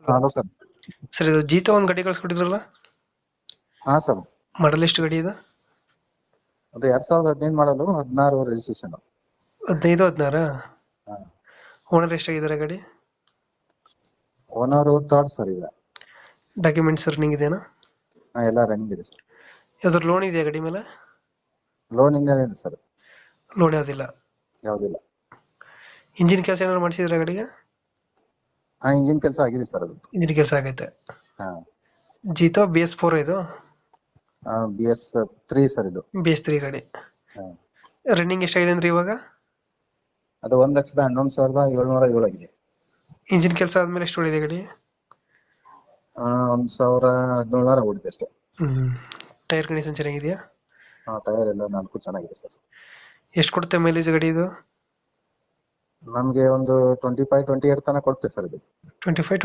Hello sir. Sir ಇದು ಜೀತ ಒಂದು ಗಾಡಿ ಕಳ್ಸ್ಕೊಟ್ಟಿದ್ರಲ್ಲ, ಹಾ ಸರ್. ಮಾಡಲ್ ಎಷ್ಟು ಗಾಡಿ ಇದು? ಅದು 2015 ಮಾಡಲು 16 ರಿಜಿಸ್ಟ್ರೇಷನ್. 15-16? ಹಾ. ಓನರ್ ಎಷ್ಟಾಗಿದ್ದಾರೆ ಗಾಡಿ? ಓನರ್ ಥರ್ಡ್ ಸರ್ ಈಗ. ಡಾಕ್ಯುಮೆಂಟ್ಸ್ ರನ್ನಿಂಗ್ ಇದೆಯಾ? ಹಾ, ಎಲ್ಲ ರನ್ನಿಂಗ್ ಇದೆ ಸರ್. ಯಾವ್ದಾದ್ರು ಲೋನ್ ಇದೆಯಾ ಗಾಡಿ ಮೇಲೆ? ಲೋನ್ ಇನ್ನೇನಿದೆ ಸರ್? ಲೋನ್ ಯಾವ್ದಿಲ್ಲ. ಯಾವ್ದಿಲ್ಲ. ಇಂಜಿನ್ ಕೆಲಸ ಏನಾದ್ರು ಮಾಡಿಸಿದ್ರೆ ಗಾಡಿಗೆ? ಹಾ, ಇಂಜಿನ್ ಕೆಲಸ ಆಗಿದೆ ಸರ್ ಅದು. ಇಂಜಿನ್ ಕೆಲಸ ಆಗೈತೆ. ಹಾ. ಜೀತೋ BS4 ಇದು? BS3 ಸರ್ ಇದು. BS3 ಗಾಡಿ. ಹಾ. ರನ್ನಿಂಗ್ ಎಷ್ಟಾಗಿದೆ ಅಂದ್ರೆ ಇವಾಗ? ಅದು 1,11,707 ಆಗಿದೆ. ಇಂಜಿನ್ ಕೆಲಸ ಆದ್ಮೇಲೆ ಎಷ್ಟು ಹೊಡಿದೆ ಗಾಡಿ? 1,1700 ಓಡಿದೆ ಅಷ್ಟೇ. ಟೈರ್ ಕಂಡೀಷನ್ ಚೆನ್ನಾಗಿದೆಯಾ? ಹಾ, ಟೈರ್ ಎಲ್ಲ 4 ಚೆನ್ನಾಗಿದೆ ಸರ್. ಎಷ್ಟು ಕೊಡುತ್ತೆ ಮೈಲೇಜ್ ಗಾಡಿ ಇದು? ನಮ್ಗೆ ಒಂದು 25-28 ತನಕ ಕೊಡುತ್ತೆ ಸರ್ ಇದು. 25-20